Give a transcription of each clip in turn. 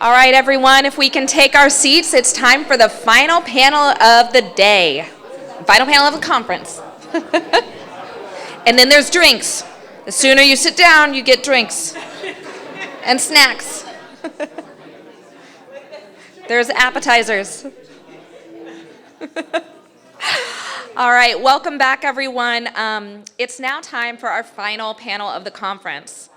All right, everyone, if we can take our seats, it's time for the final panel of the day. Final panel of the conference. And then there's drinks. The sooner you sit down, you get drinks and snacks. There's appetizers. All right, welcome back, everyone. It's now time for our final panel of the conference.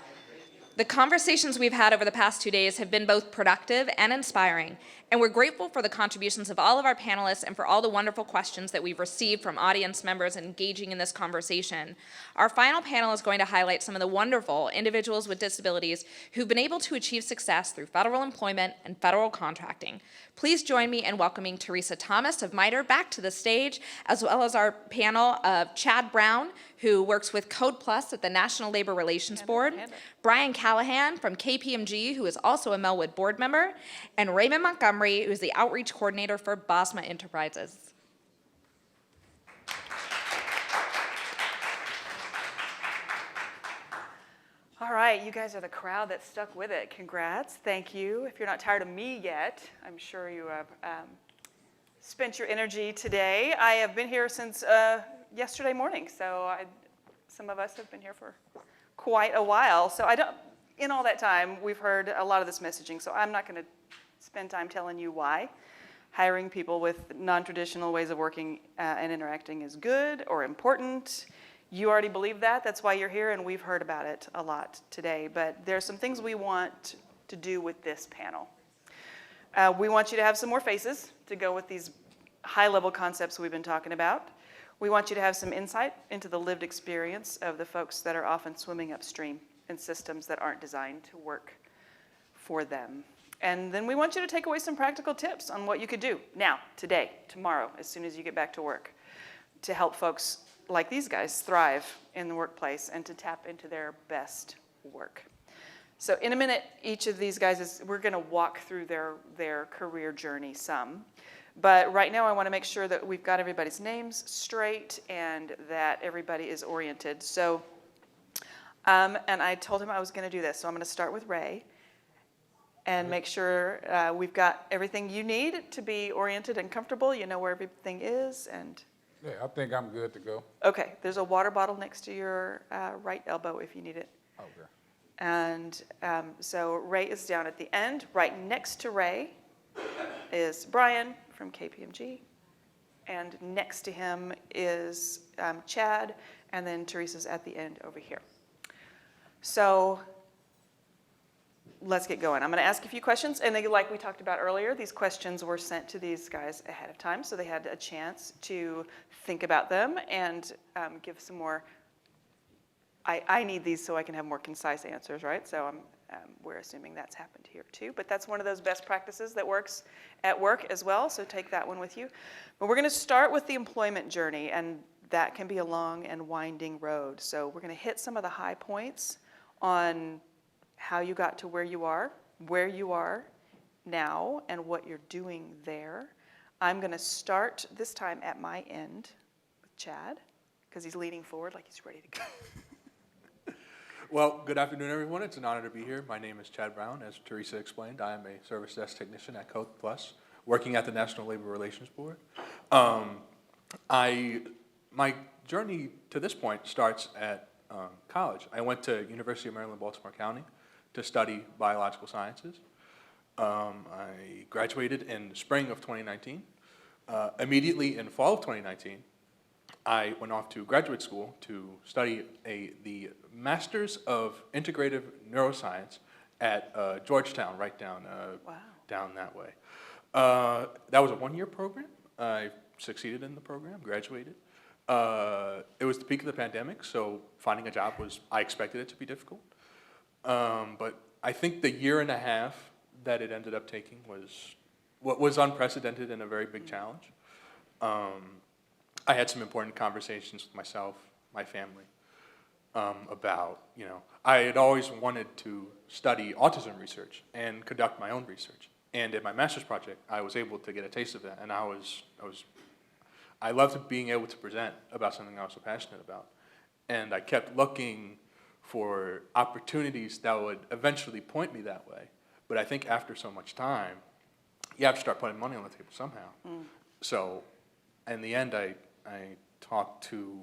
The conversations we've had over the past 2 days have been both productive and inspiring, and we're grateful for the contributions of all of our panelists and for all the wonderful questions that we've received from audience members engaging in this conversation. Our final panel is going to highlight some of the wonderful individuals with disabilities who've been able to achieve success through federal employment and federal contracting. Please join me in welcoming Teresa Thomas of MITRE back to the stage, as well as our panel of Chad Brown, who works with Code Plus at the National Labor Relations Board, Brian Callahan from KPMG, who is also a Melwood board member, and Raymond Montgomery, who is the outreach coordinator for Bosma Enterprises. All right, you guys are the crowd that stuck with it. Congrats, thank you. If you're not tired of me yet, I'm sure you have spent your energy today. I have been here since yesterday morning, so some of us have been here for quite a while. So in all that time, we've heard a lot of this messaging, so I'm not going to spend time telling you why hiring people with non-traditional ways of working and interacting is good or important. You already believe that. That's why you're here, and we've heard about it a lot today. But there's some things we want to do with this panel. We want you to have some more faces to go with these high-level concepts we've been talking about. We want you to have some insight into the lived experience of the folks that are often swimming upstream in systems that aren't designed to work for them. And then we want you to take away some practical tips on what you could do now, today, tomorrow, as soon as you get back to work, to help folks like these guys thrive in the workplace and to tap into their best work. So in a minute, each of these guys we're going to walk through their career journey some. But right now I want to make sure that we've got everybody's names straight and that everybody is oriented. So, and I told him I was going to do this. So I'm going to start with Ray and make sure we've got everything you need to be oriented and comfortable. You know where everything is and... Yeah, I think I'm good to go. Okay, there's a water bottle next to your right elbow if you need it. Okay. And so Ray is down at the end. Right next to Ray is Brian from KPMG. And next to him is Chad. And then Teresa's at the end over here. So let's get going. I'm going to ask a few questions. And like we talked about earlier, these questions were sent to these guys ahead of time. So they had a chance to think about them and give some more. I need these so I can have more concise answers, right? So we're assuming that's happened here too. But that's one of those best practices that works at work as well. So take that one with you. But we're going to start with the employment journey. And that can be a long and winding road. So we're going to hit some of the high points on how you got to where you are now, and what you're doing there. I'm going to start this time at my end with Chad, because he's leaning forward like he's ready to go. Well, good afternoon, everyone. It's an honor to be here. My name is Chad Brown. As Teresa explained, I am a service desk technician at Code Plus, working at the National Labor Relations Board. My journey to this point starts at college. I went to University of Maryland, Baltimore County to study biological sciences. I graduated in the spring of 2019. Immediately in fall of 2019, I went off to graduate school to study the Masters of Integrative Neuroscience at Georgetown, right down that way. That was a one-year program. I succeeded in the program, graduated. It was the peak of the pandemic, so finding a job I expected it to be difficult. But I think the year and a half that it ended up taking was unprecedented and a very big challenge. I had some important conversations with myself, my family, about, I had always wanted to study autism research and conduct my own research. And in my master's project, I was able to get a taste of that, and I loved being able to present about something I was so passionate about. And I kept looking for opportunities that would eventually point me that way. But I think after so much time, you have to start putting money on the table somehow. So in the end, I talked to,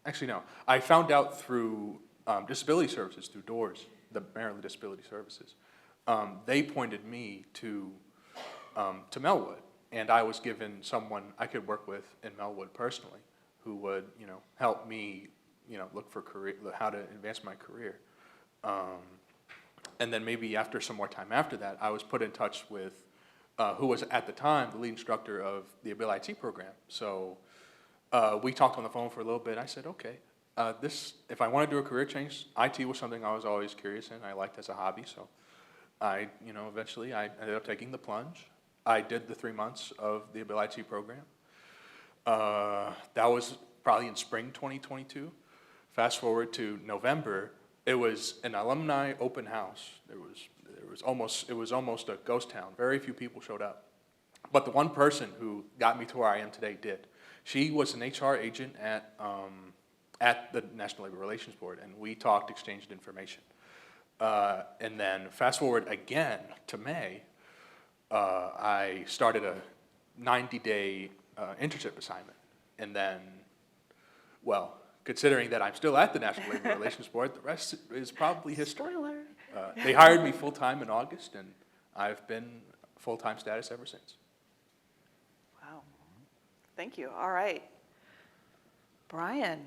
actually no, I found out through disability services, through DOORS, the Maryland Disability Services. They pointed me to Melwood, and I was given someone I could work with in Melwood personally, who would, help me, look for career, how to advance my career. And then maybe after some more time after that, I was put in touch with who was at the time the lead instructor of the Ability IT program. So we talked on the phone for a little bit. I said, okay, if I want to do a career change, IT was something I was always curious in. I liked as a hobby. So eventually I ended up taking the plunge. I did the 3 months of the Ability IT program. That was probably in spring 2022. Fast forward to November, it was an alumni open house. It was almost a ghost town. Very few people showed up. But the one person who got me to where I am today did. She was an HR agent at the National Labor Relations Board, and we talked, exchanged information. And then fast forward again to May, I started a 90-day internship assignment. And then, well, considering that I'm still at the National Labor Relations Board, the rest is probably history. Spoiler. They hired me full-time in August, and I've been full-time status ever since. Wow. Thank you. All right. Brian.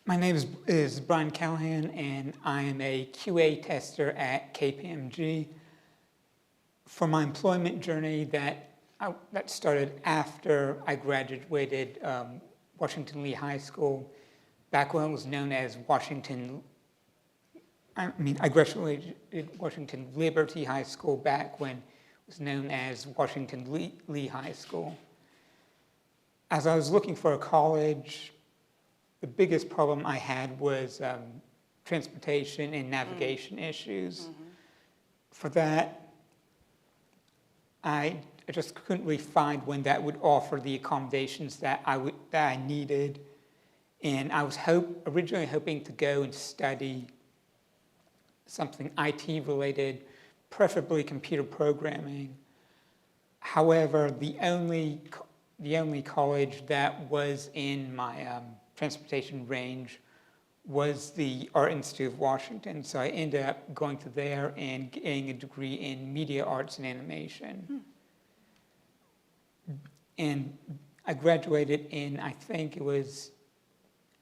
My name is Brian Callahan, and I am a QA tester at KPMG. For my employment journey that started after I graduated Washington Lee High School, back when it was known as I graduated Washington Liberty High School back when it was known as Washington Lee High School. As I was looking for a college, the biggest problem I had was transportation and navigation issues. For that, I just couldn't really find one that would offer the accommodations that I needed. And I was originally hoping to go and study something IT related, preferably computer programming. However, the only college that was in my transportation range was the Art Institute of Washington. So I ended up going to there and getting a degree in media arts and animation. And I graduated in, I think it was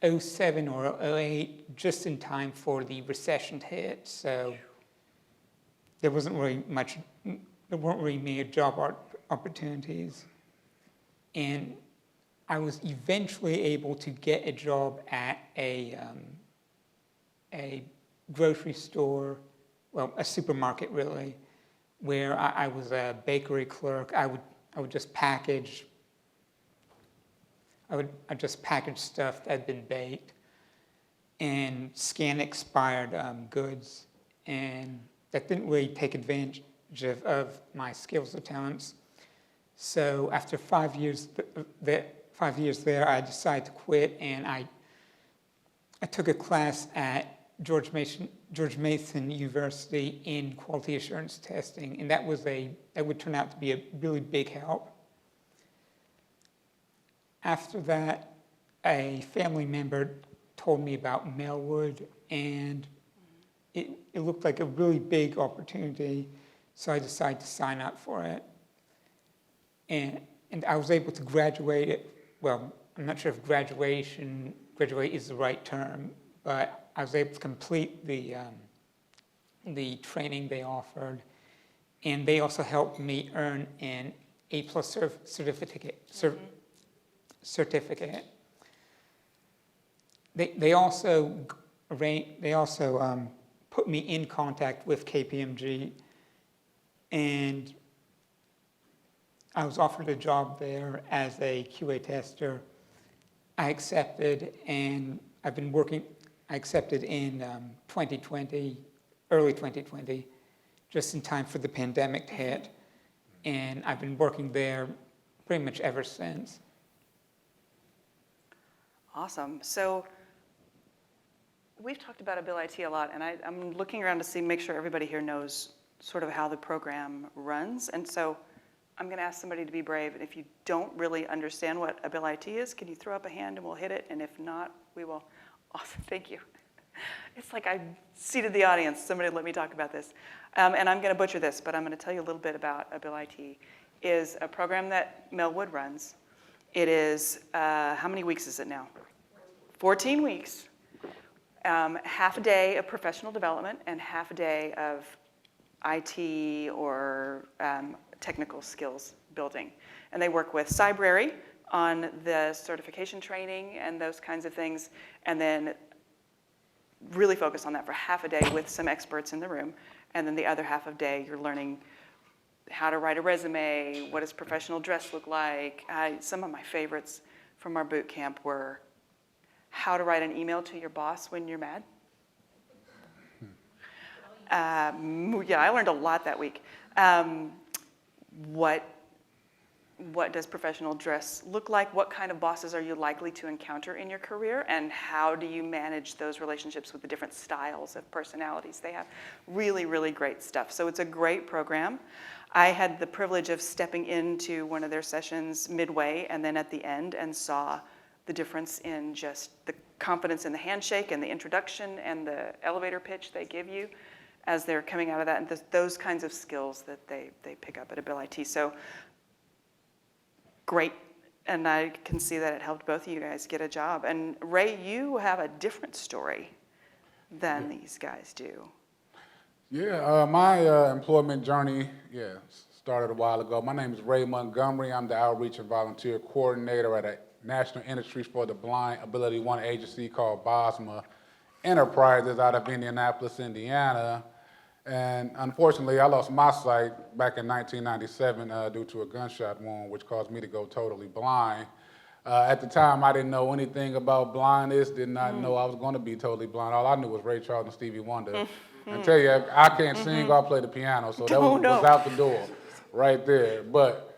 07 or 08, just in time for the recession to hit. So there weren't really many job opportunities. And I was eventually able to get a job at a grocery store, well, a supermarket really, where I was a bakery clerk. I'd just package stuff that had been baked and scan expired goods, and that didn't really take advantage of my skills or talents. So after 5 years there, I decided to quit, and I took a class at George Mason University in quality assurance testing, and that would turn out to be a really big help. After that, a family member told me about Melwood, and it looked like a really big opportunity, so I decided to sign up for it. And I was able to graduate it. Well, I'm not sure if graduate is the right term, but I was able to complete the training they offered, and they also helped me earn an A+ certificate. They also put me in contact with KPMG, and I was offered a job there as a QA tester. I accepted, and I accepted in 2020, early 2020, just in time for the pandemic to hit, and I've been working there pretty much ever since. Awesome. So we've talked about Ability a lot, and I'm looking around to make sure everybody here knows sort of how the program runs. And so I'm going to ask somebody to be brave. And if you don't really understand what Ability is, can you throw up a hand and we'll hit it? And if not, we will. Awesome. Thank you. It's like I seated the audience. Somebody let me talk about this. And I'm going to butcher this, but I'm going to tell you a little bit about Ability. Is a program that Melwood runs. It is, how many weeks is it now? 14 weeks. Half a day of professional development and half a day of IT or technical skills building. And they work with Cybrary on the certification training and those kinds of things, and then really focus on that for half a day with some experts in the room. And then the other half of the day, you're learning how to write a resume, what does professional dress look like. Some of my favorites from our boot camp were how to write an email to your boss when you're mad. Yeah, I learned a lot that week. What does professional dress look like? What kind of bosses are you likely to encounter in your career? And how do you manage those relationships with the different styles of personalities they have? Really, really great stuff. So it's a great program. I had the privilege of stepping into one of their sessions midway and then at the end and saw the difference in just the confidence in the handshake and the introduction and the elevator pitch they give you as they're coming out of that, and those kinds of skills that they pick up at Ability. So great, and I can see that it helped both of you guys get a job. And Ray, you have a different story than these guys do. Yeah, my employment journey, started a while ago. My name is Ray Montgomery. I'm the Outreach and Volunteer Coordinator at a National Industries for the Blind Ability One agency called BOSMA Enterprises out of Indianapolis, Indiana. And unfortunately, I lost my sight back in 1997 due to a gunshot wound, which caused me to go totally blind. At the time, I didn't know anything about blindness, did not know I was going to be totally blind. All I knew was Ray Charles and Stevie Wonder. I tell you, I can't sing or play the piano, so that was out the door right there. But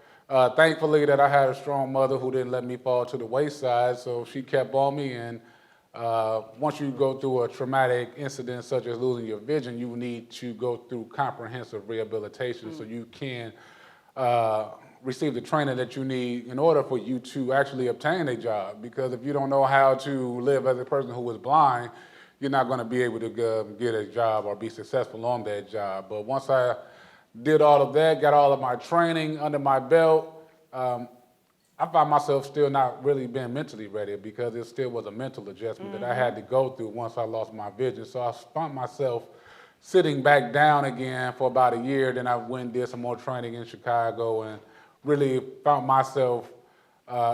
thankfully that I had a strong mother who didn't let me fall to the wayside, so she kept on me. And once you go through a traumatic incident such as losing your vision, you need to go through comprehensive rehabilitation so you can receive the training that you need in order for you to actually obtain a job. Because if you don't know how to live as a person who is blind, you're not going to be able to get a job or be successful on that job. But once I did all of that, got all of my training under my belt, I found myself still not really being mentally ready because it still was a mental adjustment that I had to go through once I lost my vision. So I found myself sitting back down again for about a year. Then I went and did some more training in Chicago and really found myself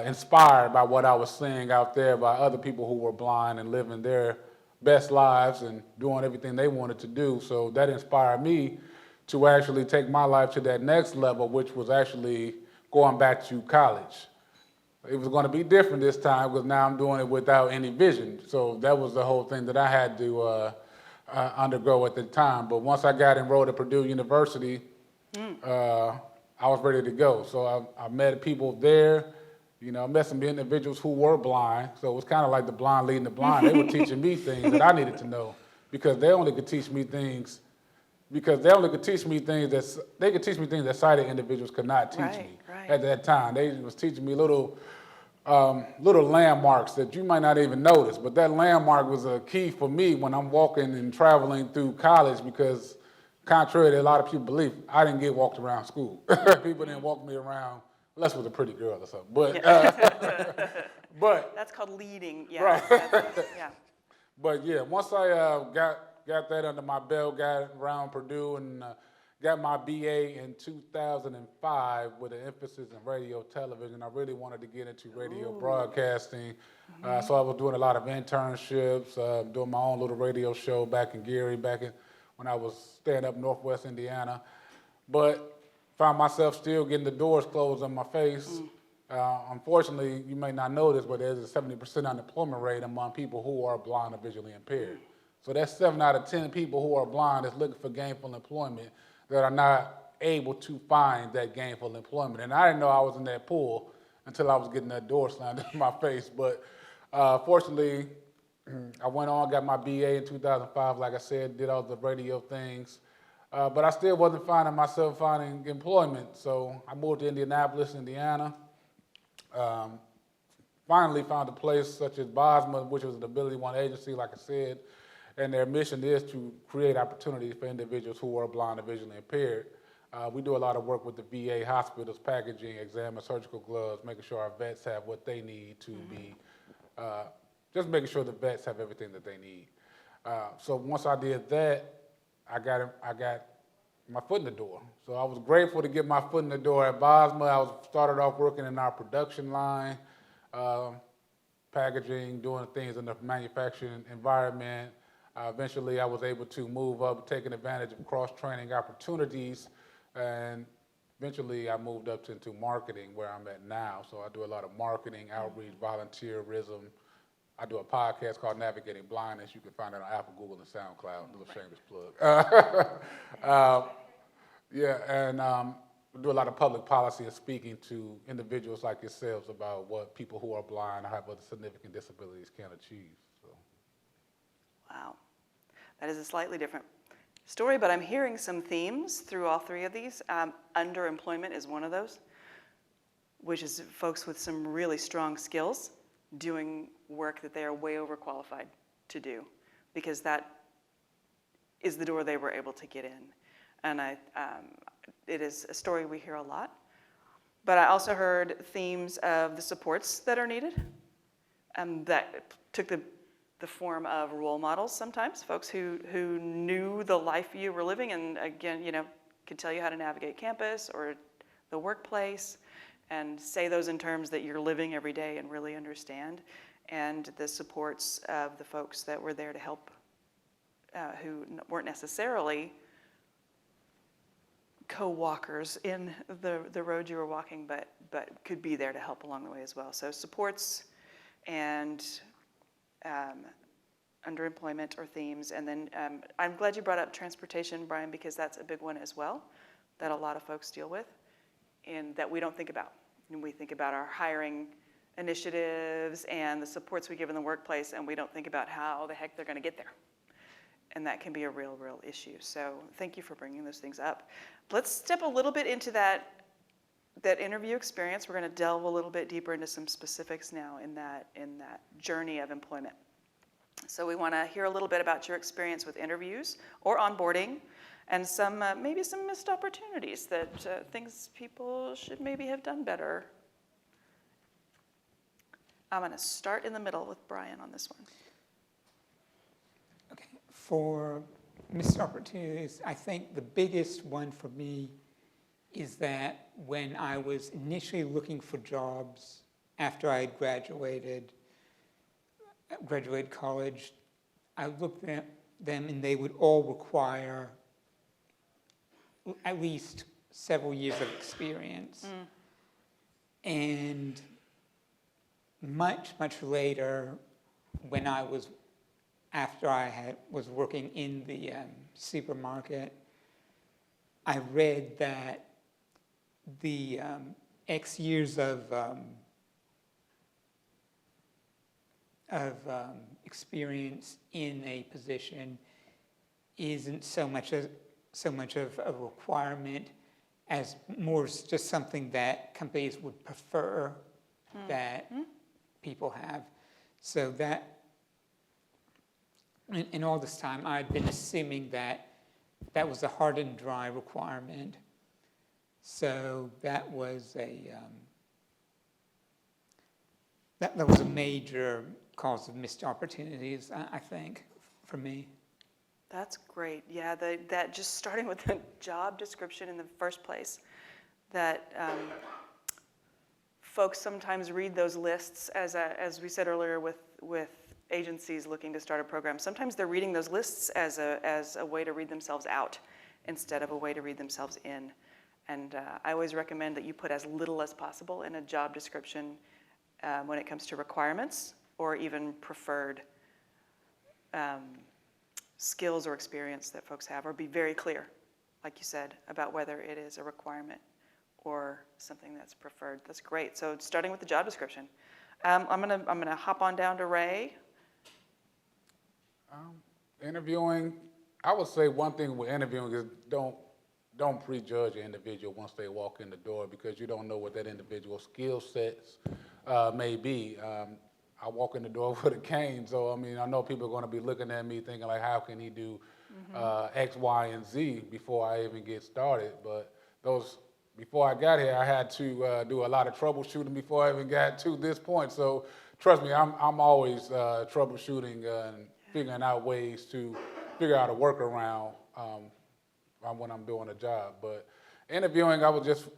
inspired by what I was seeing out there by other people who were blind and living their best lives and doing everything they wanted to do. So that inspired me to actually take my life to that next level, which was actually going back to college. It was going to be different this time because now I'm doing it without any vision. So that was the whole thing that I had to undergo at the time. But once I got enrolled at Purdue University, I was ready to go. So I met people there. You know, I met some individuals who were blind. So it was kind of like the blind leading the blind. They were teaching me things that I needed to know because they only could teach me things that sighted individuals could not teach me at that time. They was teaching me little landmarks that you might not even notice, but that landmark was a key for me when I'm walking and traveling through college because contrary to a lot of people believe, I didn't get walked around school. People didn't walk me around unless it was a pretty girl or something. But, but that's called leading, Right. Yeah. But yeah, once I got that under my belt, got around Purdue, and got my BA in 2005 with an emphasis in radio television. I really wanted to get into radio broadcasting, so I was doing a lot of internships, doing my own little radio show back in Gary, when I was staying up Northwest Indiana. But found myself still getting the doors closed on my face. Unfortunately, you may not know this, but there's a 70% unemployment rate among people who are blind or visually impaired. So that's 7 out of 10 people who are blind that's looking for gainful employment that are not able to find that gainful employment. And I didn't know I was in that pool until I was getting that door slammed in my face. But fortunately, I went on, got my BA in 2005, like I said, did all the radio things. But I still wasn't finding myself finding employment. So I moved to Indianapolis, Indiana. Finally found a place such as Bosma, which was an Ability One agency, like I said, and their mission is to create opportunities for individuals who are blind or visually impaired. We do a lot of work with the VA hospitals, packaging, exam and surgical gloves, making sure our vets have what they need to be, just making sure the vets have everything that they need. So once I did that, I got my foot in the door. So I was grateful to get my foot in the door at Bosma. I started off working in our production line, packaging, doing things in the manufacturing environment. Eventually, I was able to move up, taking advantage of cross-training opportunities, and eventually I moved up into marketing, where I'm at now. So I do a lot of marketing, outreach, volunteerism. I do a podcast called Navigating Blindness. You can find it on Apple, Google, and SoundCloud. A little shameless plug. Yeah, and we do a lot of public policy and speaking to individuals like yourselves about what people who are blind or have other significant disabilities can achieve. So. Wow. That is a slightly different story, but I'm hearing some themes through all three of these. Underemployment is one of those, which is folks with some really strong skills doing work that they are way overqualified to do, because that is the door they were able to get in. And it is a story we hear a lot. But I also heard themes of the supports that are needed, that took the form of role models sometimes, folks who knew the life you were living and, again, could tell you how to navigate campus or the workplace and say those in terms that you're living every day and really understand, and the supports of the folks that were there to help, who weren't necessarily co-walkers in the road you were walking, but could be there to help along the way as well. So supports and underemployment or themes. And then I'm glad you brought up transportation, Brian, because that's a big one as well that a lot of folks deal with and that we don't think about. And we think about our hiring initiatives and the supports we give in the workplace, and we don't think about how the heck they're going to get there. And that can be a real issue. So thank you for bringing those things up. Let's step a little bit into that interview experience. We're going to delve a little bit deeper into some specifics now in that journey of employment. So we want to hear a little bit about your experience with interviews or onboarding, and some maybe some missed opportunities that things people should maybe have done better. I'm going to start in the middle with Brian on this one. Okay. For missed opportunities, I think the biggest one for me is that when I was initially looking for jobs after I had graduated college, I looked at them and they would all require at least several years of experience. And much later, when I was was working in the supermarket, I read that the X years of experience in a position isn't so much of a requirement as more just something that companies would prefer that people have. So that, in all this time, I'd been assuming that was a hard and dry requirement. So that was that was a major cause of missed opportunities, I think, for me. That's great. Yeah, that just starting with the job description in the first place, that folks sometimes read those lists as we said earlier with agencies looking to start a program. Sometimes they're reading those lists as a way to read themselves out instead of a way to read themselves in. And I always recommend that you put as little as possible in a job description when it comes to requirements or even preferred skills or experience that folks have, or be very clear, like you said, about whether it is a requirement or something that's preferred. That's great. So starting with the job description. I'm gonna hop on down to Ray. Interviewing, I would say one thing with interviewing is don't prejudge an individual once they walk in the door, because you don't know what that individual's skill sets may be. I walk in the door with a cane, so I mean, I know people are going to be looking at me thinking like, how can he do X, Y, and Z before I even get started? But before I got here, I had to do a lot of troubleshooting before I even got to this point. So trust me, I'm always troubleshooting and figuring out ways to figure out a workaround when I'm doing a job. But interviewing,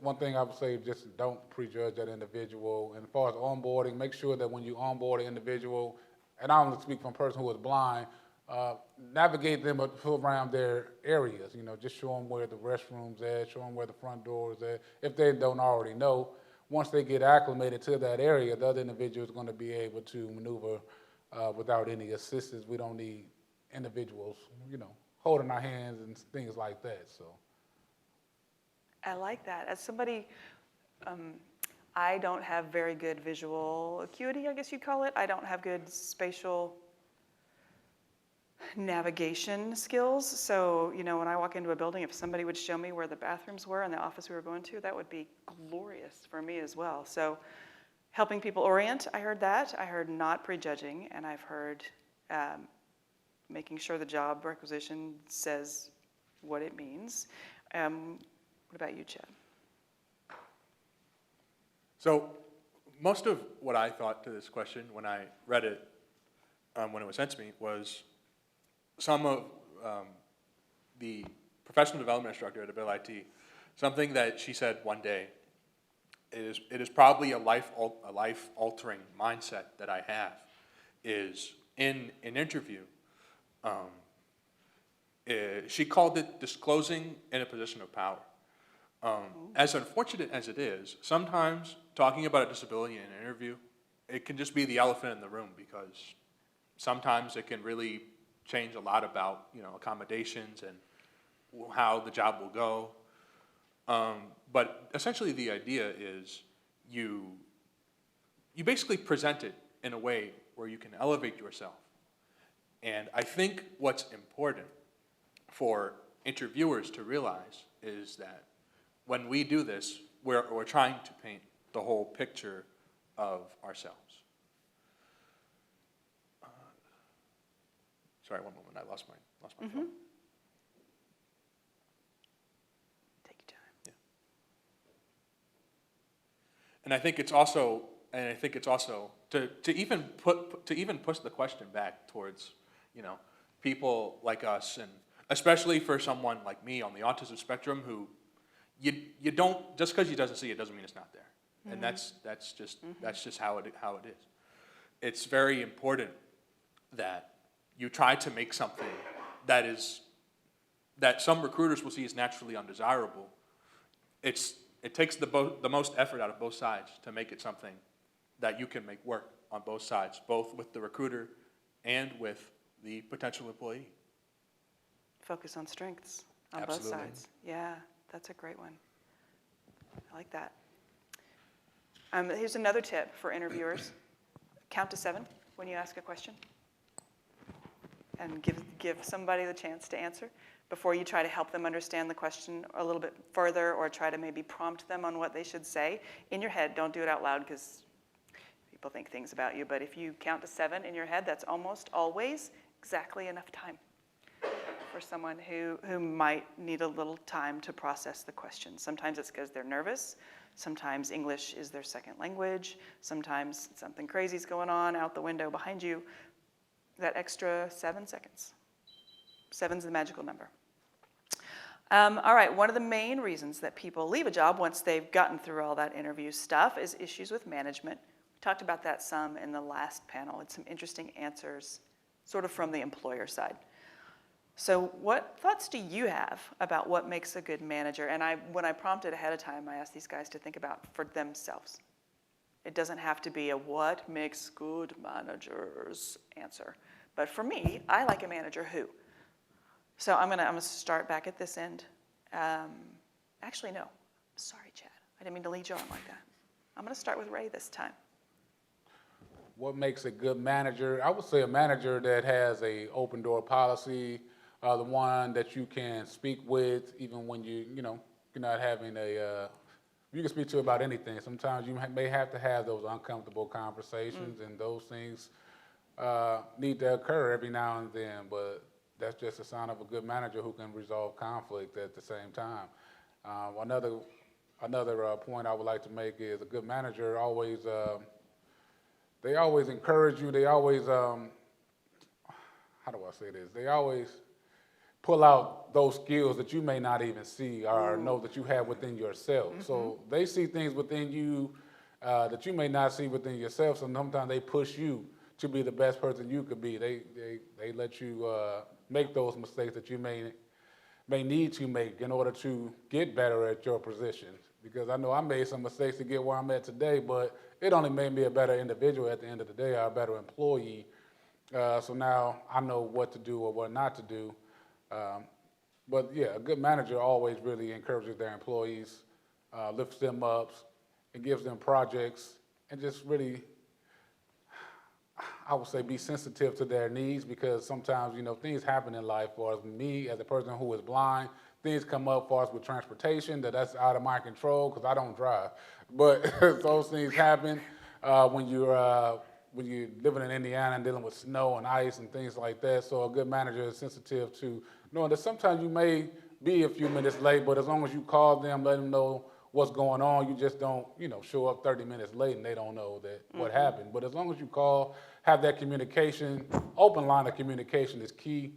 one thing I would say, just don't prejudge that individual. And as far as onboarding, make sure that when you onboard an individual, and I don't speak from a person who is blind, navigate them around their areas. Just show them where the restrooms at, show them where the front door is at. If they don't already know, once they get acclimated to that area, the other individual is going to be able to maneuver without any assistance. We don't need individuals, holding our hands and things like that. So, I like that. As somebody, I don't have very good visual acuity, I guess you'd call it. I don't have good spatial navigation skills. So, when I walk into a building, if somebody would show me where the bathrooms were in the office we were going to, that would be glorious for me as well. So, helping people orient, I heard that. I heard not prejudging, and I've heard making sure the job requisition says what it means. What about you, Chad? So most of what I thought to this question when I read it, when it was sent to me, was some of the professional development instructor at Ability, something that she said one day. It is probably a life-altering mindset that I have, is in an interview, she called it disclosing in a position of power. As unfortunate as it is, sometimes talking about a disability in an interview, it can just be the elephant in the room, because sometimes it can really change a lot about accommodations and how the job will go. But essentially the idea is you basically present it in a way where you can elevate yourself. And I think what's important for interviewers to realize is that when we do this, we're trying to paint the whole picture of ourselves. Sorry, one moment, I lost my phone. Take your time. Yeah. And I think it's also to even push the question back towards people like us, and especially for someone like me on the autism spectrum, who you don't, just because you doesn't see it doesn't mean it's not there. And that's just how it is. It's very important that you try to make something that some recruiters will see as naturally undesirable. It takes the most effort out of both sides to make it something that you can make work on both sides, both with the recruiter and with the potential employee. Focus on strengths on Absolutely. both sides. Yeah, that's a great one. I like that. Here's another tip for interviewers. Count to 7 when you ask a question, and give somebody the chance to answer before you try to help them understand the question a little bit further, or try to maybe prompt them on what they should say. In your head, don't do it out loud, because people think things about you. But if you count to 7 in your head, that's almost always exactly enough time for someone who might need a little time to process the question. Sometimes it's because they're nervous. Sometimes English is their second language. Sometimes something crazy is going on out the window behind you. That extra 7 seconds. 7's the magical number. All right, one of the main reasons that people leave a job once they've gotten through all that interview stuff is issues with management. We talked about that some in the last panel. It's some interesting answers, sort of from the employer side. So what thoughts do you have about what makes a good manager? And when I prompted ahead of time, I asked these guys to think about for themselves. It doesn't have to be a what makes good managers answer. But for me, I like a manager who. So I'm gonna start back at this end. Actually, no. Sorry, Chad. I didn't mean to lead you on like that. I'm gonna start with Ray this time. what makes a good manager? I would say a manager that has a open door policy, the one that you can speak with even when you're not having you can speak to about anything. Sometimes you may have to have those uncomfortable conversations, and those things need to occur every now and then, but that's just a sign of a good manager who can resolve conflict at the same time. Another point I would like to make is a good manager always, they always encourage you, they always, how do I say this? They always pull out those skills that you may not even see or know that you have within yourself. So they see things within you that you may not see within yourself, so sometimes they push you to be the best person you could be. They let you make those mistakes that you may need to make in order to get better at your position. Because I know I made some mistakes to get where I'm at today, but it only made me a better individual at the end of the day, or a better employee. So now I know what to do or what not to do. But yeah, a good manager always really encourages their employees, lifts them up, and gives them projects, and just really, I would say, be sensitive to their needs, because sometimes, things happen in life for us. Me, as a person who is blind, things come up for us with transportation that's out of my control because I don't drive. But those things happen when you're living in Indiana and dealing with snow and ice and things like that. So a good manager is sensitive to knowing that sometimes you may be a few minutes late, but as long as you call them, let them know what's going on, you just don't, show up 30 minutes late and they don't know that what happened. But as long as you call, have that communication, open line of communication is key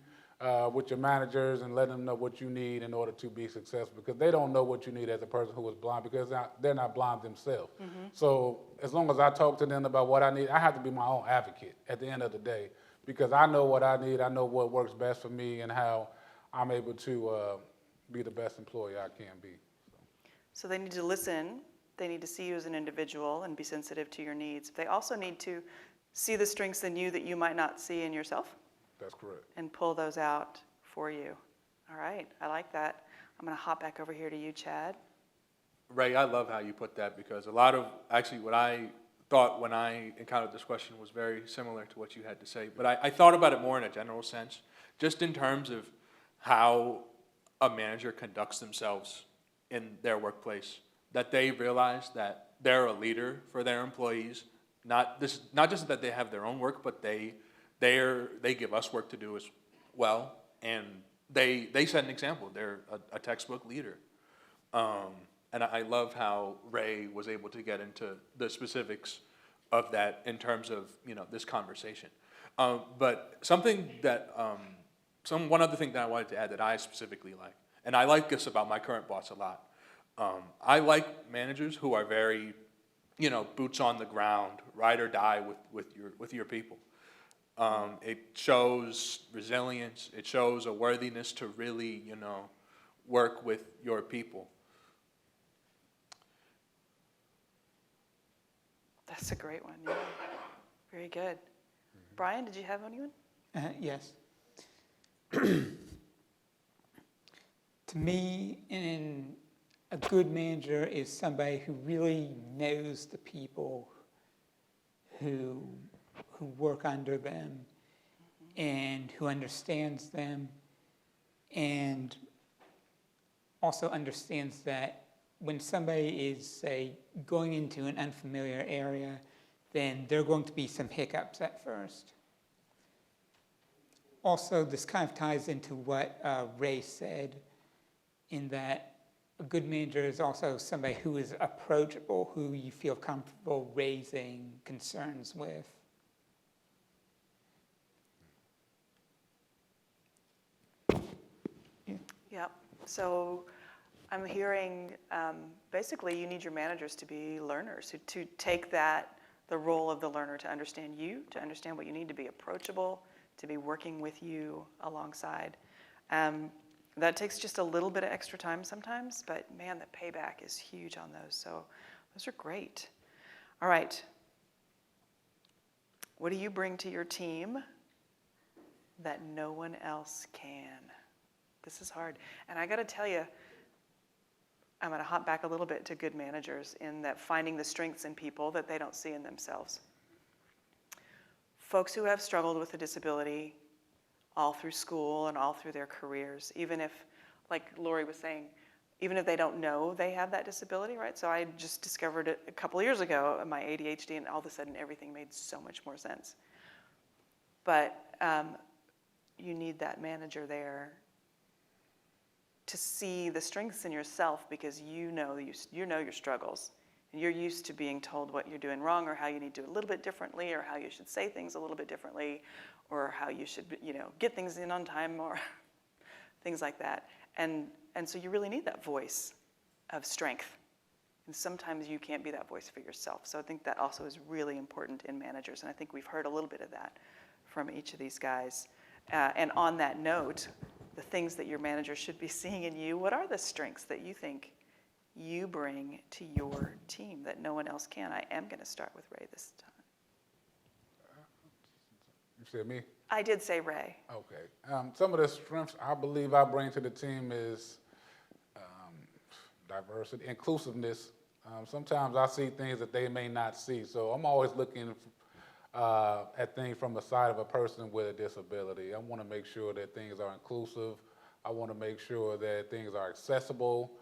with your managers, and let them know what you need in order to be successful, because they don't know what you need as a person who is blind, because they're not blind themselves. So as long as I talk to them about what I need, I have to be my own advocate at the end of the day, because I know what I need, I know what works best for me, and how I'm able to be the best employee I can be. So they need to listen, they need to see you as an individual and be sensitive to your needs. They also need to see the strengths in you that you might not see in yourself. That's correct. And pull those out for you. All right, I like that. I'm gonna hop back over here to you, Chad. Ray, I love how you put that, because a lot of, actually what I thought when I encountered this question was very similar to what you had to say. But I thought about it more in a general sense, just in terms of how a manager conducts themselves in their workplace, that they realize that they're a leader for their employees, not just that they have their own work, but they give us work to do as well, and they set an example. They're a textbook leader. And I love how Ray was able to get into the specifics of that in terms of, this conversation. But something that, one other thing that I wanted to add that I specifically like, and I like this about my current boss a lot. I like managers who are very, boots on the ground, ride or die with your people. It shows resilience. It shows a worthiness to really, work with your people. That's a great one, yeah. Very good. Brian, did you have anyone? Yes. To me, a good manager is somebody who really knows the people who work under them, and who understands them, and also understands that when somebody is, say, going into an unfamiliar area, then there are going to be some hiccups at first. Also, this kind of ties into what Ray said, in that a good manager is also somebody who is approachable, who you feel comfortable raising concerns with. Yep. So I'm hearing basically you need your managers to be learners, to take the role of the learner, to understand you, to understand what you need, to be approachable, to be working with you alongside. That takes just a little bit of extra time sometimes, but man, the payback is huge on those. So those are great. All right. What do you bring to your team that no one else can? This is hard. And I got to tell you, I'm going to hop back a little bit to good managers in that finding the strengths in people that they don't see in themselves. folks who have struggled with a disability all through school and all through their careers, even if, like Lori was saying, even if they don't know they have that disability, right? So I just discovered it a couple of years ago, my ADHD, and all of a sudden everything made so much more sense. But you need that manager there to see the strengths in yourself, because you know your struggles. And you're used to being told what you're doing wrong, or how you need to do it a little bit differently, or how you should say things a little bit differently, or how you should, get things in on time, or things like that. And so you really need that voice of strength. And sometimes you can't be that voice for yourself. So I think that also is really important in managers. And I think we've heard a little bit of that from each of these guys. And on that note, the things that your manager should be seeing in you, what are the strengths that you think you bring to your team that no one else can? I am going to start with Ray this time. You said me? I did say Ray. Okay. Some of the strengths I believe I bring to the team is diversity, inclusiveness. Sometimes I see things that they may not see, so I'm always looking at things from the side of a person with a disability. I want to make sure that things are inclusive. I want to make sure that things are accessible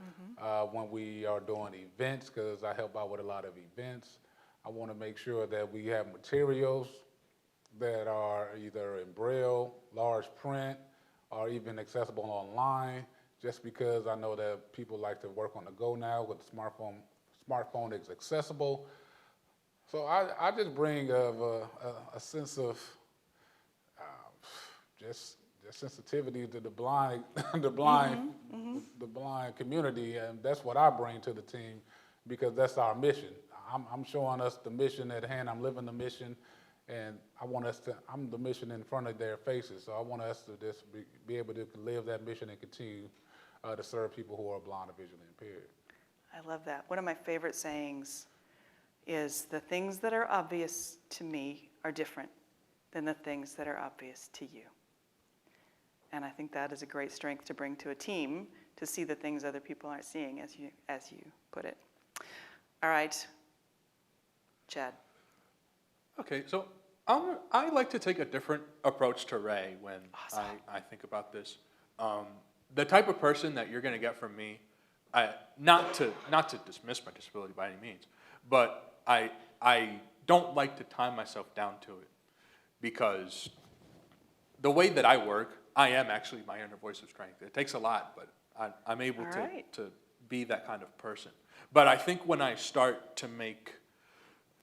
when we are doing events, because I help out with a lot of events. I want to make sure that we have materials that are either in Braille, large print, or even accessible online, just because I know that people like to work on the go now with the smartphone is accessible. So I just bring a sense of just sensitivity to the blind, the blind community, and that's what I bring to the team, because that's our mission. I'm showing us the mission at hand. I'm living the mission, and I'm the mission in front of their faces. So I want us to just be able to live that mission and continue to serve people who are blind or visually impaired. I love that. One of my favorite sayings is, the things that are obvious to me are different than the things that are obvious to you. And I think that is a great strength to bring to a team, to see the things other people aren't seeing, as you put it. All right, Chad. Okay, so I like to take a different approach to Ray when I think about this. The type of person that you're going to get from me, not to dismiss my disability by any means, but I don't like to tie myself down to it, because the way that I work, I am actually my inner voice of strength. It takes a lot, but I'm able to be that kind of person. But I think when I start to make,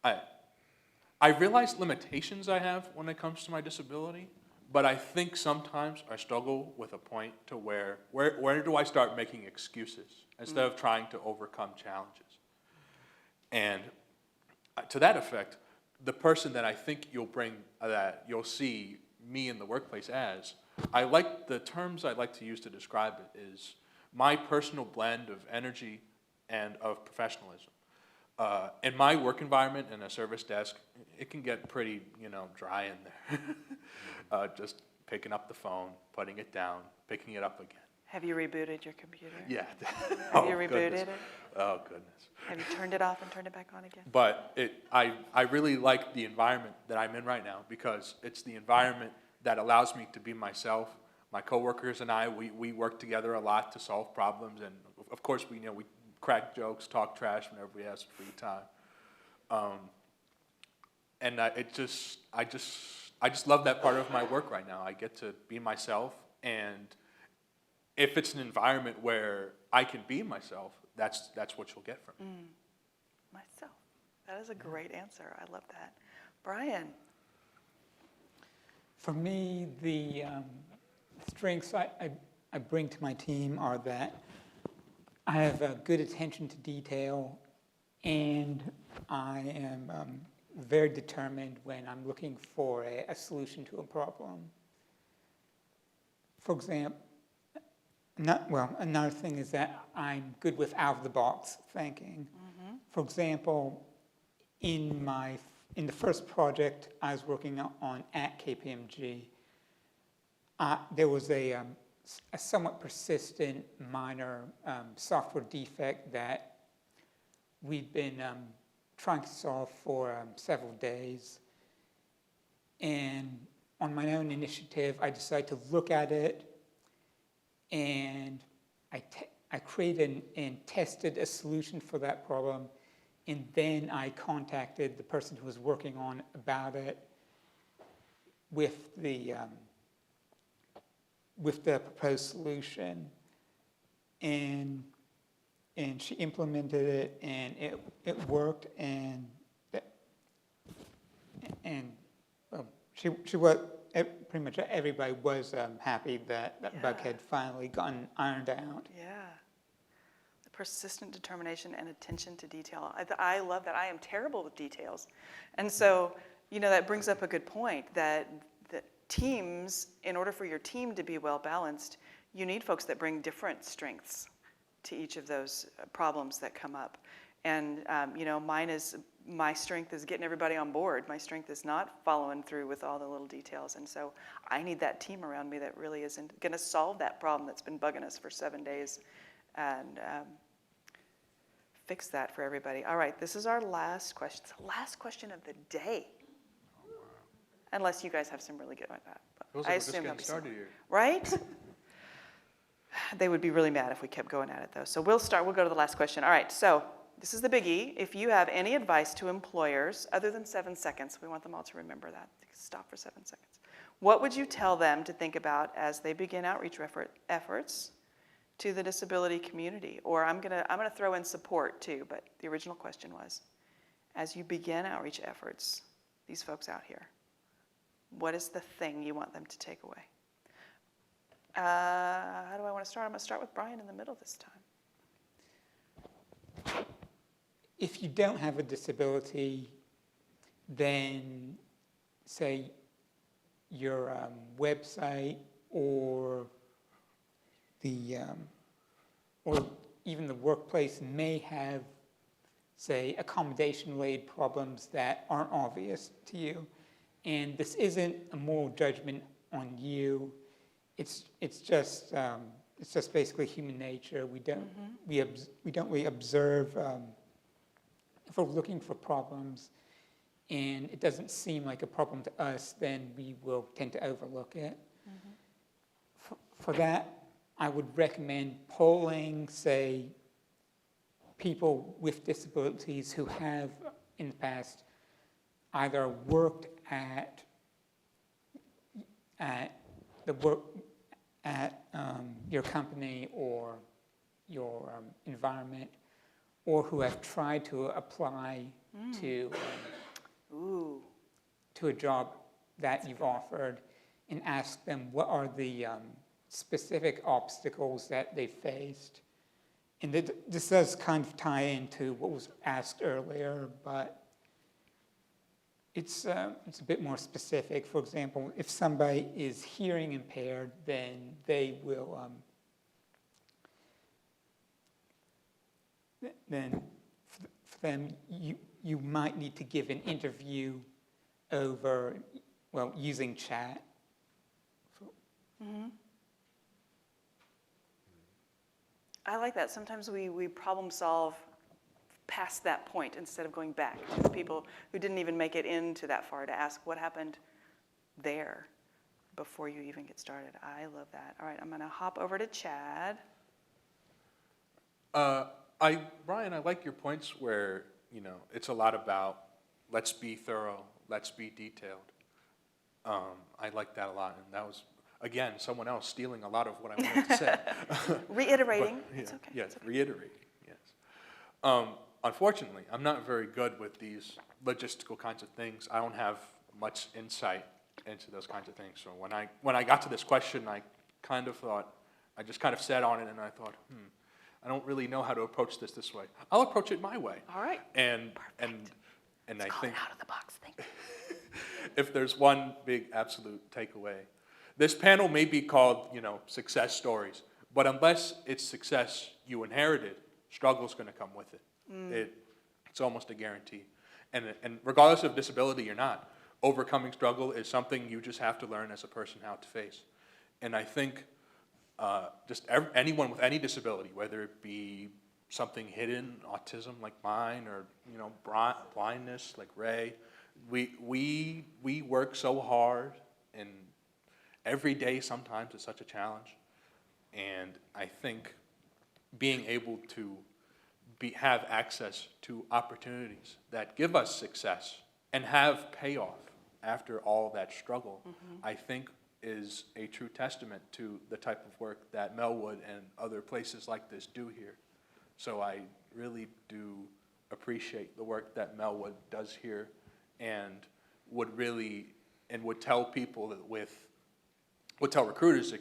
I realize limitations I have when it comes to my disability, but I think sometimes I struggle with a point to where do I start making excuses instead of trying to overcome challenges. And to that effect, the person that I think you'll bring, that you'll see me in the workplace as, the terms I like to use to describe it is my personal blend of energy and of professionalism. In my work environment in a service desk, it can get pretty, dry in there. Just picking up the phone, putting it down, picking it up again. Have you rebooted your computer? Yeah. Have you rebooted it? Oh, goodness. Have you turned it off and turned it back on again? But I really like the environment that I'm in right now, because it's the environment that allows me to be myself. My coworkers and I, we work together a lot to solve problems, and of course we crack jokes, talk trash whenever we have some free time. And I just love that part of my work right now. I get to be myself, and if it's an environment where I can be myself, that's what you'll get from me. Myself. That is a great answer. I love that. Brian. For me, the strengths I bring to my team are that I have a good attention to detail, and I am very determined when I'm looking for a solution to a problem. For example, another thing is that I'm good with out-of-the-box thinking. For example, in the first project I was working on at KPMG, there was a somewhat persistent minor software defect that we'd been trying to solve for several days. And on my own initiative, I decided to look at it, and I created and tested a solution for that problem, and then I contacted the person who was working on about it with the proposed solution, and she implemented it, and it worked, and she was, pretty much everybody was happy that that bug had finally gotten ironed out. Yeah. The persistent determination and attention to detail. I love that. I am terrible with details. And so, that brings up a good point that teams, in order for your team to be well balanced, you need folks that bring different strengths to each of those problems that come up. And, my strength is getting everybody on board. My strength is not following through with all the little details. And so I need that team around me that really is going to solve that problem that's been bugging us for 7 days and fix that for everybody. All right, this is our last question. It's the last question of the day. Unless you guys have some really good ones. Feels like I we're just assume getting that'll be started some. here. Right? They would be really mad if we kept going at it, though. So we'll go to the last question. All right, so this is the biggie. If you have any advice to employers, other than 7 seconds, we want them all to remember that. Stop for 7 seconds. What would you tell them to think about as they begin outreach efforts to the disability community? Or I'm gonna throw in support too, but the original question was, as you begin outreach efforts, these folks out here, what is the thing you want them to take away? How do I want to start? I'm going to start with Brian in the middle this time. If you don't have a disability, then say your website or even the workplace may have, say, accommodation-related problems that aren't obvious to you. And this isn't a moral judgment on you. It's just basically human nature. We don't really observe. If we're looking for problems and it doesn't seem like a problem to us, then we will tend to overlook it. For that, I would recommend polling, say, people with disabilities who have in the past either worked at your company or your environment, or who have tried to apply to a job that you've offered, and ask them what are the specific obstacles that they faced. And this does kind of tie into what was asked earlier, but it's a bit more specific. For example, if somebody is hearing impaired, then they will, then for them, you might need to give an interview over, using chat. I like that. Sometimes we problem solve past that point instead of going back to the people who didn't even make it into that far to ask what happened there before you even get started. I love that. All right, I'm going to hop over to Chad. Brian, I like your points where, it's a lot about let's be thorough, let's be detailed. I like that a lot, and that was, again, someone else stealing a lot of what I wanted to say. Reiterating. But, It's okay. Yes, It's okay. reiterating, yes. Unfortunately, I'm not very good with these logistical kinds of things. I don't have much insight into those kinds of things. So when I got to this question, I just kind of sat on it and I thought, I don't really know how to approach this way. I'll approach it my way. All right. And Let's I call think it out of the box. Thank you. if there's one big absolute takeaway, this panel may be called, success stories, but unless it's success you inherited, struggle's going to come with it. It's almost a guarantee. And regardless of disability or not, overcoming struggle is something you just have to learn as a person how to face. And I think anyone with any disability, whether it be something hidden, autism like mine, or blindness like Ray, We work so hard, and every day sometimes is such a challenge. And I think being able to have access to opportunities that give us success and have payoff after all that struggle, I think is a true testament to the type of work that Melwood and other places like this do here. So I really do appreciate the work that Melwood does here, and would tell people that would tell recruiters,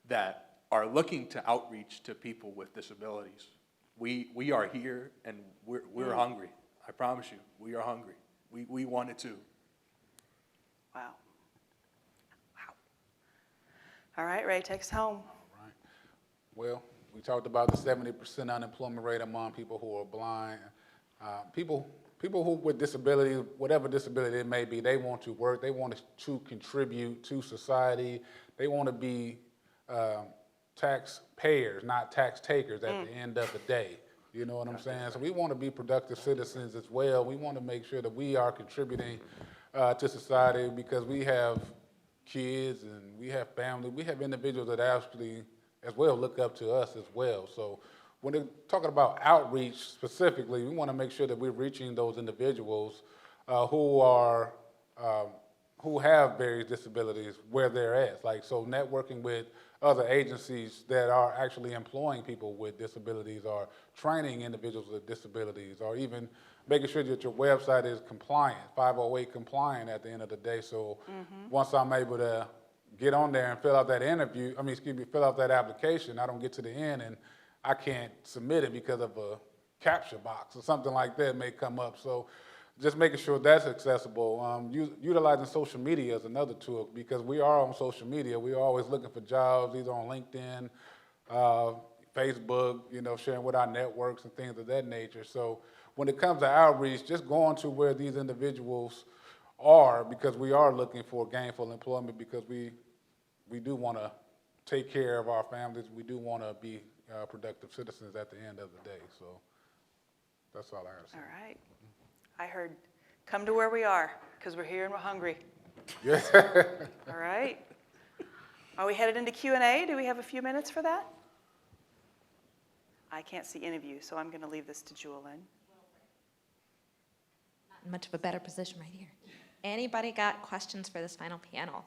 that are looking to outreach to people with disabilities. We are here, and we're hungry. I promise you, we are hungry. We want it too. Wow. Wow. All right, Ray, take us home. Right. Well, we talked about the 70% unemployment rate among people who are blind. People who with disabilities, whatever disability it may be, they want to work. They want to contribute to society. They want to be taxpayers, not tax takers at the end of the day. You know what I'm saying? So we want to be productive citizens as well. We want to make sure that we are contributing to society, because we have kids and we have family. We have individuals that actually as well look up to us as well. So when they're talking about outreach specifically, we want to make sure that we're reaching those individuals who have various disabilities where they're at. Like, so networking with other agencies that are actually employing people with disabilities, or training individuals with disabilities, or even making sure that your website is compliant, 508 compliant at the end of the day. So once I'm able to get on there and fill out that fill out that application, I don't get to the end and I can't submit it because of a captcha box or something like that may come up. So just making sure that's accessible. Utilizing social media is another tool, because we are on social media. We're always looking for jobs, either on LinkedIn, Facebook, sharing with our networks and things of that nature. So when it comes to outreach, just going to where these individuals are, because we are looking for gainful employment, because we do want to take care of our families. We do want to be productive citizens at the end of the day. So that's all I have to say. All right. I heard, come to where we are, because we're here and we're hungry. Yes. All right. Are we headed into Q&A? Do we have a few minutes for that? I can't see any of you, so I'm going to leave this to Julian. Not much of a better position right here. Anybody got questions for this final panel?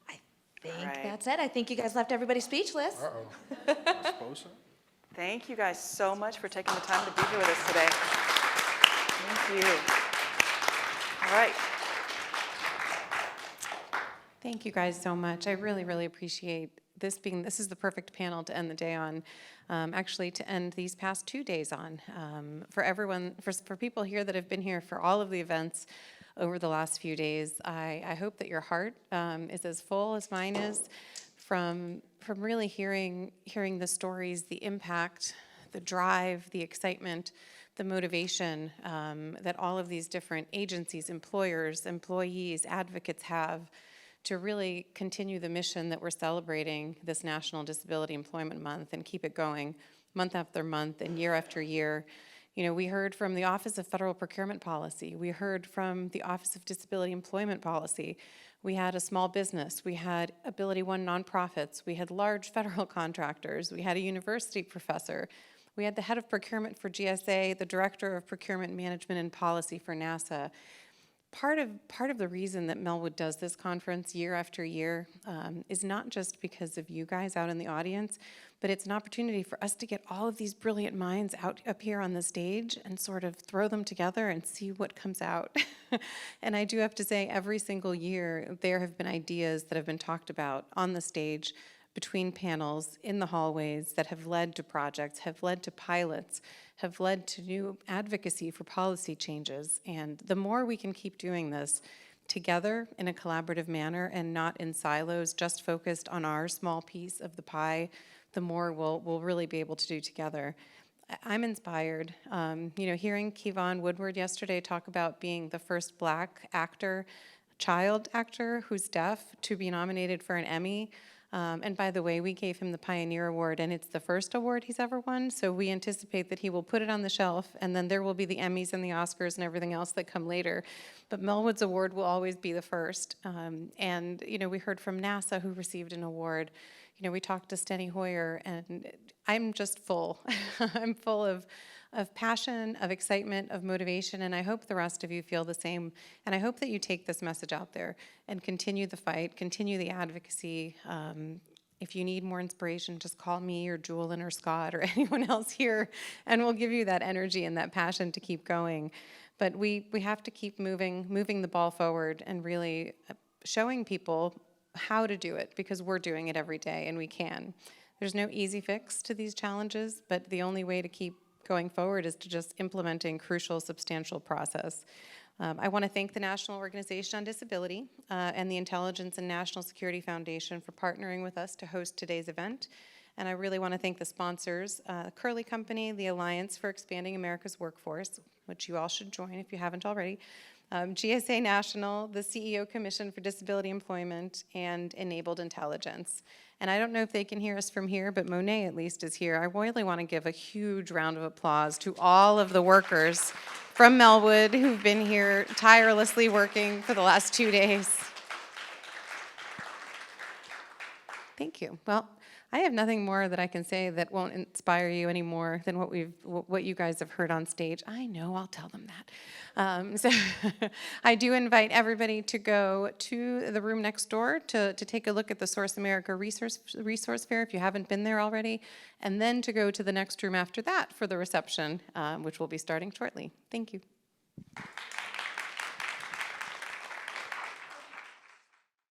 I think All right. that's it. I think you guys left everybody speechless. Uh-oh. I suppose so. Thank you guys so much for taking the time to be here with us today. Thank you. All right. Thank you guys so much. I really, really appreciate this is the perfect panel to end the day on, actually to end these past 2 days on. For everyone, for people here that have been here for all of the events over the last few days, I hope that your heart is as full as mine is from really hearing the stories, the impact, the drive, the excitement, the motivation that all of these different agencies, employers, employees, advocates have to really continue the mission that we're celebrating this National Disability Employment Month and keep it going month after month and year after year. We heard from the Office of Federal Procurement Policy. We heard from the Office of Disability Employment Policy. We had a small business. We had Ability One nonprofits. We had large federal contractors. We had a university professor. We had the head of procurement for GSA, the director of procurement management and policy for NASA. Part of the reason that Melwood does this conference year after year is not just because of you guys out in the audience, but it's an opportunity for us to get all of these brilliant minds up here on the stage and sort of throw them together and see what comes out. And I do have to say, every single year, there have been ideas that have been talked about on the stage, between panels, in the hallways, that have led to projects, have led to pilots, have led to new advocacy for policy changes. And the more we can keep doing this together in a collaborative manner and not in silos, just focused on our small piece of the pie, the more we'll really be able to do together. I'm inspired. Hearing Kevon Woodward yesterday talk about being the first Black actor, child actor who's deaf, to be nominated for an Emmy, And by the way, we gave him the Pioneer Award, and it's the first award he's ever won, so we anticipate that he will put it on the shelf, and then there will be the Emmys and the Oscars and everything else that come later. But Melwood's award will always be the first. And, you know, we heard from NASA, who received an award. You know, we talked to Steny Hoyer, and I'm just full. I'm full of passion, of excitement, of motivation, and I hope the rest of you feel the same. And I hope that you take this message out there and continue the fight, continue the advocacy. If you need more inspiration, just call me or Julian or Scott or anyone else here, and we'll give you that energy and that passion to keep going. But we have to keep moving the ball forward and really showing people how to do it, because we're doing it every day and we can. There's no easy fix to these challenges, but the only way to keep going forward is to just implementing crucial, substantial process. I want to thank the National Organization on Disability and the Intelligence and National Security Foundation for partnering with us to host today's event. And I really want to thank the sponsors, Curley Company, the Alliance for Expanding America's Workforce, which you all should join if you haven't already, GSA National, the CEO Commission for Disability Employment, and Enabled Intelligence. And I don't know if they can hear us from here, but Monet at least is here. I really want to give a huge round of applause to all of the workers from Melwood who've been here tirelessly working for the last 2 days. Thank you. Well, I have nothing more that I can say that won't inspire you any more than what you guys have heard on stage. I know, I'll tell them that. So I do invite everybody to go to the room next door to take a look at the Source America Resource Fair if you haven't been there already, and then to go to the next room after that for the reception, which will be starting shortly. Thank you.